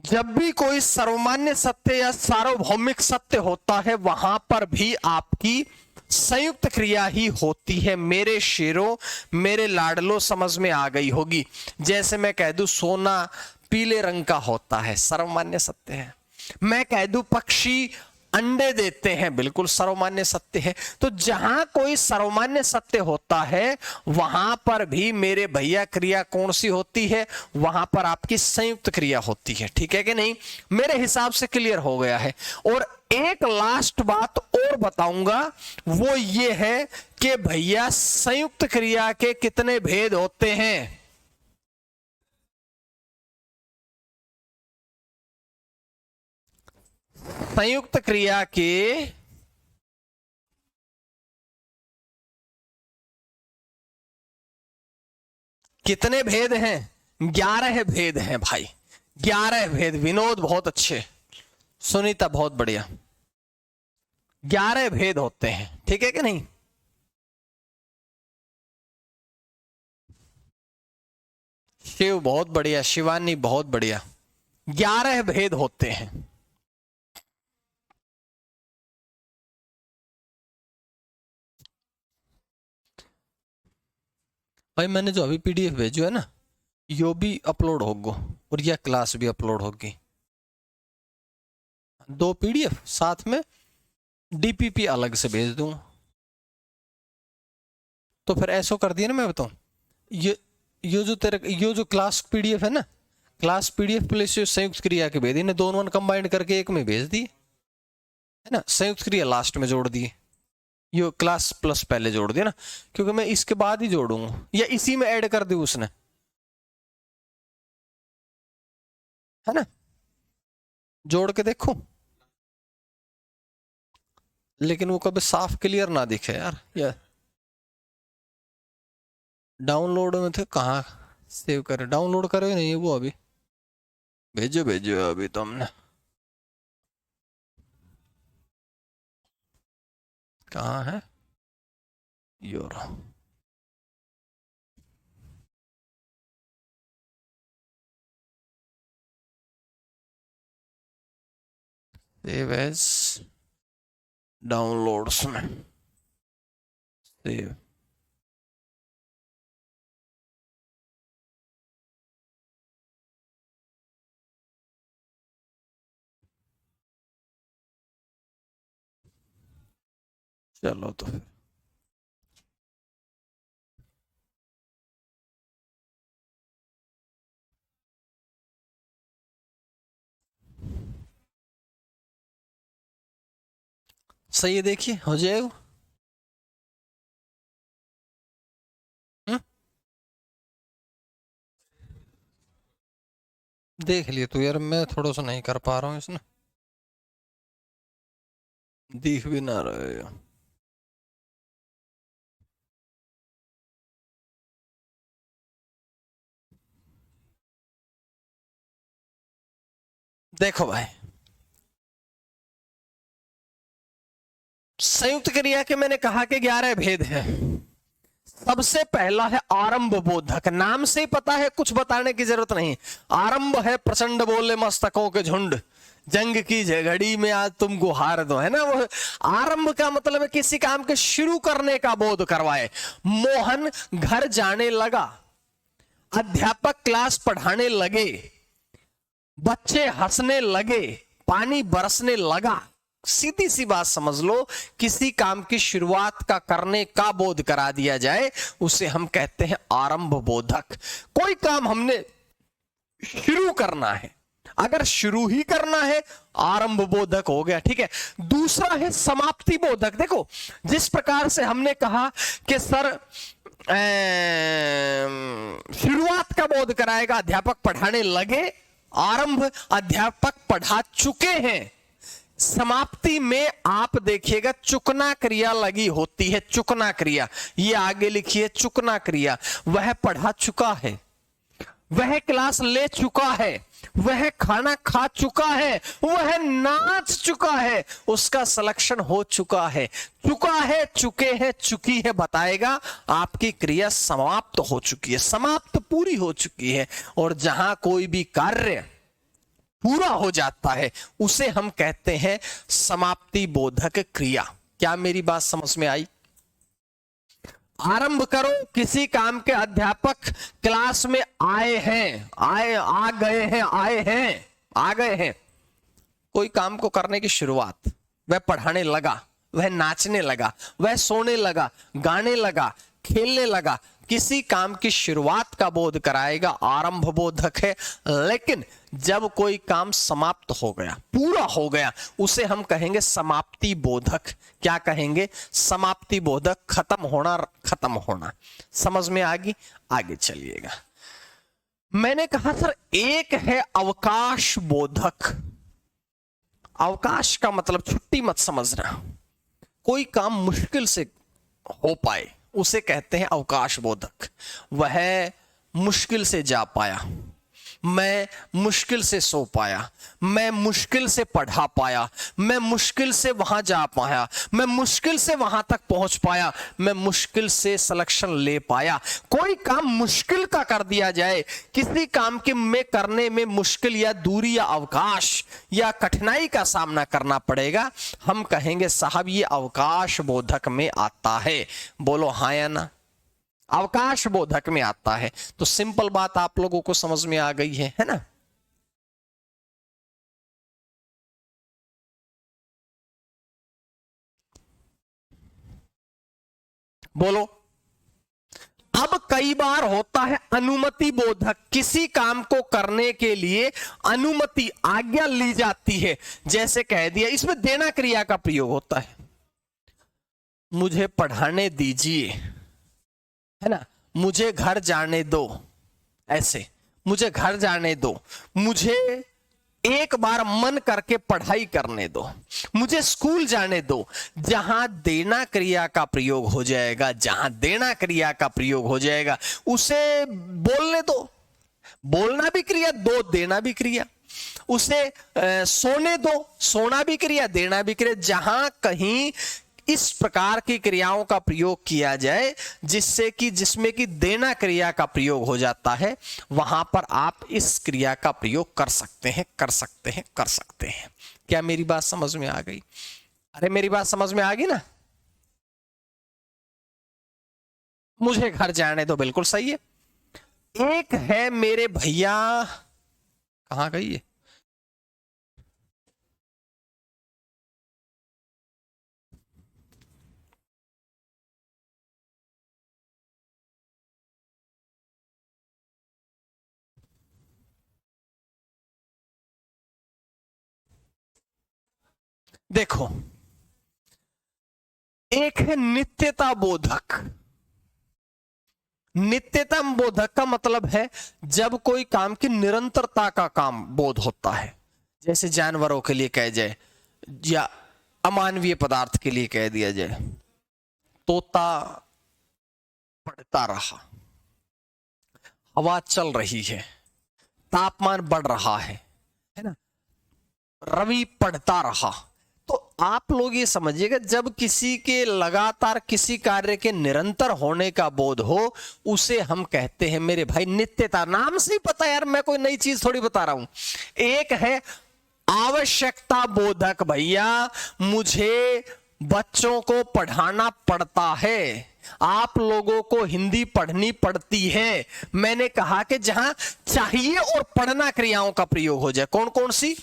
जब भी कोई सर्वमान्य सत्य या सार्वभौमिक सत्य होता है वहां पर भी आपकी संयुक्त क्रिया ही होती है। मेरे शेरों, मेरे लाडलो, समझ में आ गई होगी। जैसे मैं कह दूं सोना पीले रंग का होता है, सर्वमान्य सत्य है। मैं कह दूं पक्षी अंडे देते हैं, बिल्कुल सर्वमान्य सत्य है। तो जहां कोई सर्वमान्य सत्य होता है वहां पर भी मेरे भैया क्रिया कौन सी होती है? वहां पर आपकी संयुक्त क्रिया होती है। ठीक है कि नहीं? मेरे हिसाब से क्लियर हो गया है। और एक लास्ट बात और बताऊंगा, वो ये है कि भैया संयुक्त क्रिया के कितने भेद होते हैं? संयुक्त क्रिया के कितने भेद हैं? 11 भेद हैं भाई, 11 भेद। विनोद बहुत अच्छे, सुनीता बहुत बढ़िया। 11 भेद होते हैं, ठीक है कि नहीं? शिव बहुत बढ़िया, शिवानी बहुत बढ़िया। 11 भेद होते हैं। भाई मैंने जो अभी पीडीएफ भेजो है ना, यो भी अपलोड होगो और यह क्लास भी अपलोड होगी, 2 पीडीएफ साथ में डीपीपी अलग से भेज दूँ। तो फिर ऐसा कर दिया ना, मैं बताऊं, ये जो तेरे ये जो क्लास पीडीएफ है ना, क्लास पीडीएफ प्लस संयुक्त क्रिया के भेज दी ने, दोनों कंबाइंड करके एक में भेज दी है ना, संयुक्त क्रिया लास्ट में जोड़ दी, ये क्लास प्लस पहले जोड़ दिया ना, क्योंकि मैं इसके बाद ही जोड़ूंगा या इसी में ऐड कर दी उसने, है ना, जोड़ के देखो, लेकिन वो कभी साफ क्लियर ना दिखे यार। या डाउनलोड में थे, कहाँ सेव करे, डाउनलोड करे नहीं वो, अभी भेजो भेजो अभी तुमने, कहाँ है योर, सेव एज डाउनलोड्स में सेव, चलो तो फिर सही है, देखिए हो जाएगा। देख लिए तो यार, मैं थोड़ा सा नहीं कर पा रहा हूँ इसमें, दिख भी ना रहे हो। देखो भाई, संयुक्त क्रिया के मैंने कहा कि 11 भेद है। सबसे पहला है आरंभ बोधक, नाम से ही पता है, कुछ बताने की जरूरत नहीं। आरंभ है प्रचंड बोले मस्तकों के झुंड, जंग की झगड़ी में आज तुम गुहार दो, है ना। वो आरंभ का मतलब है किसी काम के शुरू करने का बोध करवाए। मोहन घर जाने लगा, अध्यापक क्लास पढ़ाने लगे, बच्चे हंसने लगे, पानी बरसने लगा। सीधी सी बात समझ लो, किसी काम की शुरुआत का करने का बोध करा दिया जाए उसे हम कहते हैं आरंभ बोधक। कोई काम हमने शुरू करना है, अगर शुरू ही करना है आरंभ बोधक हो गया, ठीक है। दूसरा है समाप्ति बोधक। देखो जिस प्रकार से हमने कहा कि सर शुरुआत का बोध कराएगा, अध्यापक पढ़ाने लगे, आरंभ अध्यापक पढ़ा चुके हैं। समाप्ति में आप देखिएगा चुकना क्रिया लगी होती है, चुकना क्रिया, ये आगे लिखिए चुकना क्रिया। वह पढ़ा चुका है, वह क्लास ले चुका है, वह खाना खा चुका है, वह नाच चुका है, उसका सिलेक्शन हो चुका है। चुका है, चुके हैं, चुकी है बताएगा आपकी क्रिया समाप्त हो चुकी है, समाप्त पूरी हो चुकी है। और जहां कोई भी कार्य पूरा हो जाता है उसे हम कहते हैं समाप्ति बोधक क्रिया। क्या मेरी बात समझ में आई? आरंभ करो, किसी काम के अध्यापक क्लास में आए हैं, आ गए हैं, कोई काम को करने की शुरुआत, वह पढ़ाने लगा, वह नाचने लगा, वह सोने लगा, गाने लगा, खेलने लगा, किसी काम की शुरुआत का बोध कराएगा, आरंभ बोधक है। लेकिन जब कोई काम समाप्त हो गया, पूरा हो गया, उसे हम कहेंगे समाप्ति बोधक। क्या कहेंगे? समाप्ति बोधक, खत्म होना, खत्म होना। समझ में आ गई? आगे चलिएगा। मैंने कहा सर एक है अवकाश बोधक। अवकाश का मतलब छुट्टी मत समझना, कोई काम मुश्किल से हो पाए उसे कहते हैं अवकाश बोधक। वह मुश्किल से जा पाया, मैं मुश्किल से सो पाया, मैं मुश्किल से पढ़ा पाया, मैं मुश्किल से वहां जा पाया, मैं मुश्किल से वहां तक पहुंच पाया, मैं मुश्किल से सिलेक्शन ले पाया। कोई काम मुश्किल का कर दिया जाए, किसी काम के में करने में मुश्किल या दूरी या अवकाश या कठिनाई का सामना करना पड़ेगा, हम कहेंगे साहब ये अवकाश बोधक में आता है। बोलो हाँ या ना? अवकाश बोधक में आता है। तो सिंपल बात आप लोगों को समझ में आ गई है ना? बोलो। अब कई बार होता है अनुमति बोधक, किसी काम को करने के लिए अनुमति, आज्ञा ली जाती है। जैसे कह दिया, इसमें देना क्रिया का प्रयोग होता है। मुझे पढ़ाने दीजिए, है ना, मुझे घर जाने दो, ऐसे मुझे घर जाने दो, मुझे एक बार मन करके पढ़ाई करने दो, मुझे स्कूल जाने दो। जहां देना क्रिया का प्रयोग हो जाएगा, जहां देना क्रिया का प्रयोग हो जाएगा, उसे बोलने दो। बोलना भी क्रिया, दो देना भी क्रिया। उसे सोने दो, सोना भी क्रिया, देना भी क्रिया। जहां कहीं इस प्रकार की क्रियाओं का प्रयोग किया जाए जिससे कि जिसमें कि देना क्रिया का प्रयोग हो जाता है, वहां पर आप इस क्रिया का प्रयोग कर सकते हैं, कर सकते हैं, कर सकते हैं। क्या मेरी बात समझ में आ गई? अरे मेरी बात समझ में आ गई ना? मुझे घर जाने दो, बिल्कुल सही है। एक है मेरे भैया, कहां गई है? देखो, एक है नित्यता बोधक। नित्यता बोधक का मतलब है जब कोई काम की निरंतरता का काम बोध होता है। जैसे जानवरों के लिए कह जाए या अमानवीय पदार्थ के लिए कह दिया जाए, तोता पढ़ता रहा, हवा चल रही है, तापमान बढ़ रहा है ना, रवि पढ़ता रहा। तो आप लोग ये समझिएगा, जब किसी के लगातार किसी कार्य के निरंतर होने का बोध हो, उसे हम कहते हैं मेरे भाई नित्यता। नाम से ही पता यार, मैं कोई नई चीज थोड़ी बता रहा हूं। एक है आवश्यकता बोधक, भैया मुझे बच्चों को पढ़ाना पड़ता है, आप लोगों को हिंदी पढ़नी पड़ती है। मैंने कहा कि जहां चाहिए और पढ़ना क्रियाओं का प्रयोग हो जाए। कौन कौन सी?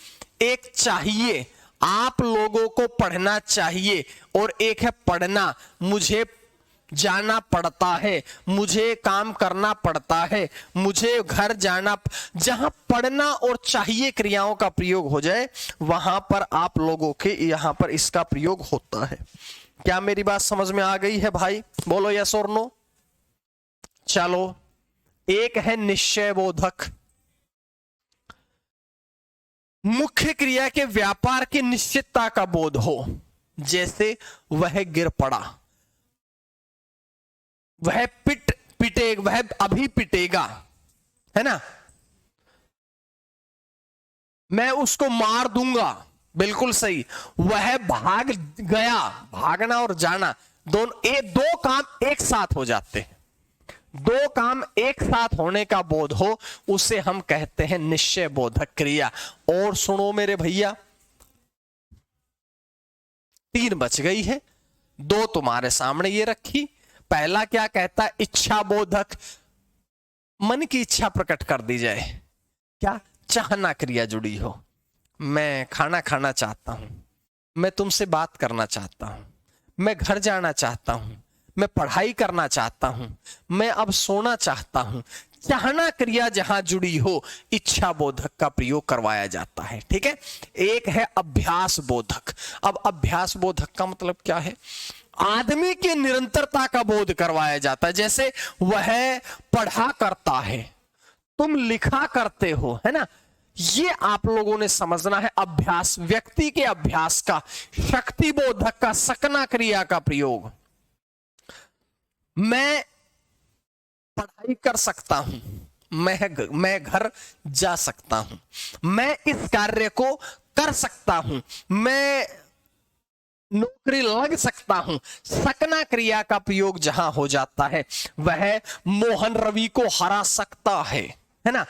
एक चाहिए, आप लोगों को पढ़ना चाहिए, और एक है पढ़ना, मुझे जाना पड़ता है, मुझे काम करना पड़ता है, मुझे घर जाना। जहां पढ़ना और चाहिए क्रियाओं का प्रयोग हो जाए, वहां पर आप लोगों के यहां पर इसका प्रयोग होता है। क्या मेरी बात समझ में आ गई है भाई? बोलो यस और नो। चलो, एक है निश्चय बोधक। मुख्य क्रिया के व्यापार की निश्चितता का बोध हो। जैसे वह गिर पड़ा, वह पिटेगा, वह अभी पिटेगा, है ना, मैं उसको मार दूंगा, बिल्कुल सही। वह भाग गया, भागना और जाना दोनों, दो काम एक साथ हो जाते हैं। दो काम एक साथ होने का बोध हो, उसे हम कहते हैं निश्चय बोधक क्रिया। और सुनो मेरे भैया, 3 बच गई है, 2 तुम्हारे सामने ये रखी। पहला क्या कहता है? इच्छा बोधक, मन की इच्छा प्रकट कर दी जाए। क्या? चाहना क्रिया जुड़ी हो। मैं खाना खाना चाहता हूं, मैं तुमसे बात करना चाहता हूं, मैं घर जाना चाहता हूं, मैं पढ़ाई करना चाहता हूं, मैं अब सोना चाहता हूं। चाहना क्रिया जहां जुड़ी हो, इच्छा बोधक का प्रयोग करवाया जाता है। ठीक है। एक है अभ्यास बोधक। अब अभ्यास बोधक का मतलब क्या है? आदमी की निरंतरता का बोध करवाया जाता है। जैसे वह पढ़ा करता है, तुम लिखा करते हो, है ना। ये आप लोगों ने समझना है। अभ्यास, व्यक्ति के अभ्यास का, शक्ति बोधक का, सकना क्रिया का प्रयोग। मैं पढ़ाई कर सकता हूं, मैं घर जा सकता हूं, मैं इस कार्य को कर सकता हूं, मैं नौकरी लग सकता हूं। सकना क्रिया का प्रयोग जहां हो जाता है, वह मोहन रवि को हरा सकता है ना।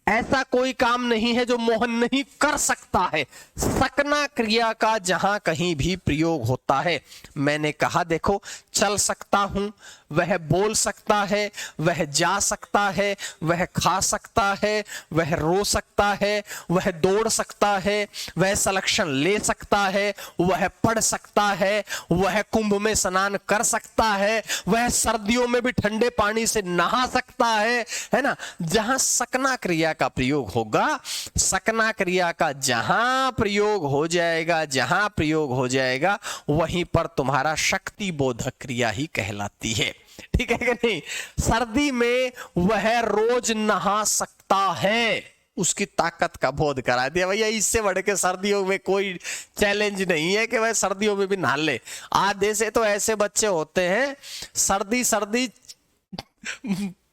ऐसा कोई काम नहीं है जो मोहन नहीं कर सकता है। सकना क्रिया का जहां कहीं भी प्रयोग होता है। मैंने कहा देखो, चल सकता हूं, वह बोल सकता है, वह जा सकता है, वह खा सकता है, वह रो सकता है, वह दौड़ सकता है, वह सलेक्शन ले सकता है, वह पढ़ सकता है, वह कुंभ में स्नान कर सकता है, वह सर्दियों में भी ठंडे पानी से नहा सकता है ना। जहां सकना क्रिया का प्रयोग होगा, सकना क्रिया का जहां प्रयोग हो जाएगा, जहां प्रयोग हो जाएगा, वहीं पर तुम्हारा शक्ति बोधक क्रिया ही कहलाती है। ठीक है कि नहीं? सर्दी में वह रोज नहा सकता है, उसकी ताकत का बोध करा दिया भैया। इससे बढ़ के सर्दियों में कोई चैलेंज नहीं है कि वह सर्दियों में भी नहा ले। आधे से तो ऐसे बच्चे होते हैं सर्दी सर्दी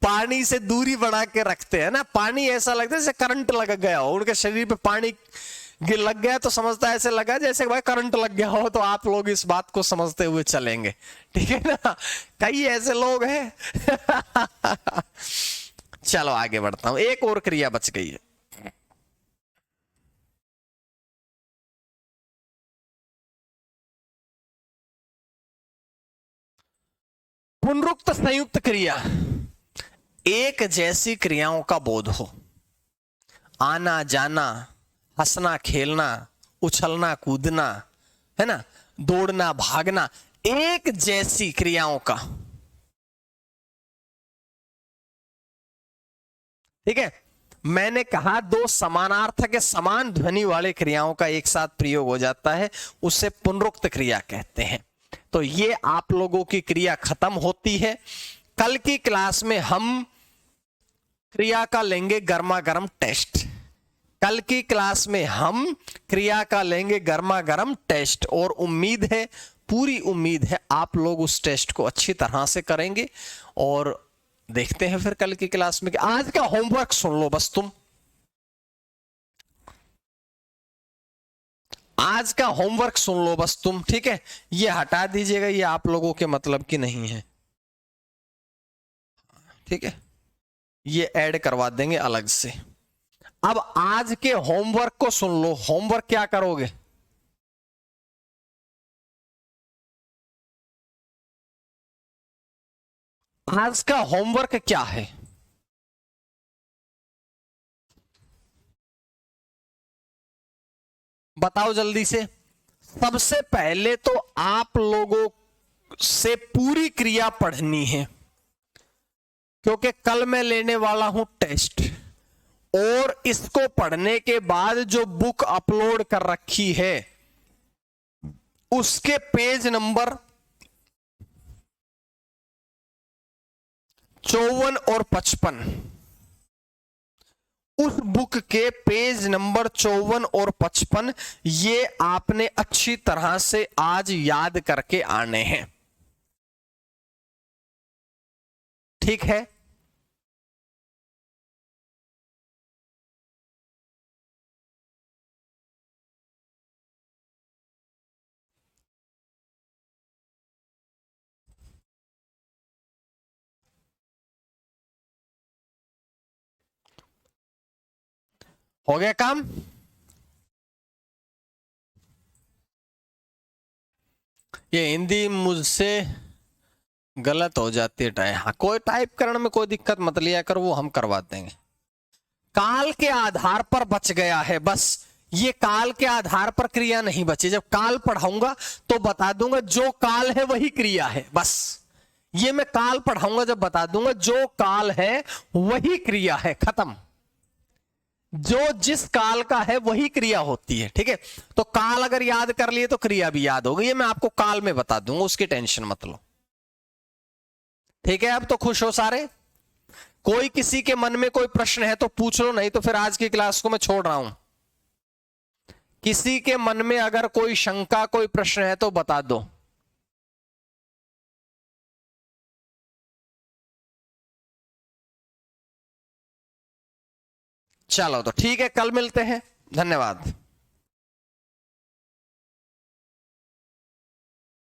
पानी से दूरी बढ़ा के रखते हैं ना। पानी ऐसा लगता है जैसे करंट लग गया हो, उनके शरीर पे पानी लग गया तो समझता है ऐसे लगा जैसे भाई करंट लग गया हो। तो आप लोग इस बात को समझते हुए चलेंगे, ठीक है ना। कई ऐसे लोग हैं। चलो आगे बढ़ता हूं, एक और क्रिया बच गई है। पुनरुक्त संयुक्त क्रिया, एक जैसी क्रियाओं का बोध हो। आना जाना, हंसना खेलना, उछलना कूदना, है ना, दौड़ना भागना, एक जैसी क्रियाओं का। ठीक है, मैंने कहा दो समानार्थक समान ध्वनि वाले क्रियाओं का एक साथ प्रयोग हो जाता है, उसे पुनरुक्त क्रिया कहते हैं। तो ये आप लोगों की क्रिया खत्म होती है। कल की क्लास में हम क्रिया का लेंगे गर्मा गर्म टेस्ट। कल की क्लास में हम क्रिया का लेंगे गर्मा गर्म टेस्ट, और उम्मीद है, पूरी उम्मीद है, आप लोग उस टेस्ट को अच्छी तरह से करेंगे। और देखते हैं फिर कल की क्लास में। आज का होमवर्क सुन लो बस तुम, आज का होमवर्क सुन लो बस तुम, ठीक है। ये हटा दीजिएगा, ये आप लोगों के मतलब की नहीं है, ठीक है। ये ऐड करवा देंगे अलग से। अब आज के होमवर्क को सुन लो। होमवर्क क्या करोगे? आज का होमवर्क क्या है? बताओ जल्दी से। सबसे पहले तो आप लोगों से पूरी क्रिया पढ़नी है, क्योंकि कल मैं लेने वाला हूं टेस्ट। और इसको पढ़ने के बाद जो बुक अपलोड कर रखी है उसके पेज नंबर 54 और 55, उस बुक के पेज नंबर 54 और 55 ये आपने अच्छी तरह से आज याद करके आने हैं, ठीक है। हो गया काम? ये हिंदी मुझसे गलत हो जाती है टाइप। हाँ, कोई टाइप करने में कोई दिक्कत मत लिया कर, वो हम करवा देंगे। काल के आधार पर बच गया है, बस ये काल के आधार पर क्रिया नहीं बची। जब काल पढ़ाऊंगा तो बता दूंगा जो काल है वही क्रिया है, बस ये मैं काल पढ़ाऊंगा जब बता दूंगा जो काल है वही क्रिया है, खत्म। जो जिस काल का है वही क्रिया होती है, ठीक है। तो काल अगर याद कर लिए तो क्रिया भी याद होगी, ये मैं आपको काल में बता दूंगा, उसकी टेंशन मत लो, ठीक है। अब तो खुश हो सारे? कोई किसी के मन में कोई प्रश्न है तो पूछ लो, नहीं तो फिर आज की क्लास को मैं छोड़ रहा हूं। किसी के मन में अगर कोई शंका, कोई प्रश्न है तो बता दो। चलो तो ठीक है, कल मिलते हैं, धन्यवाद।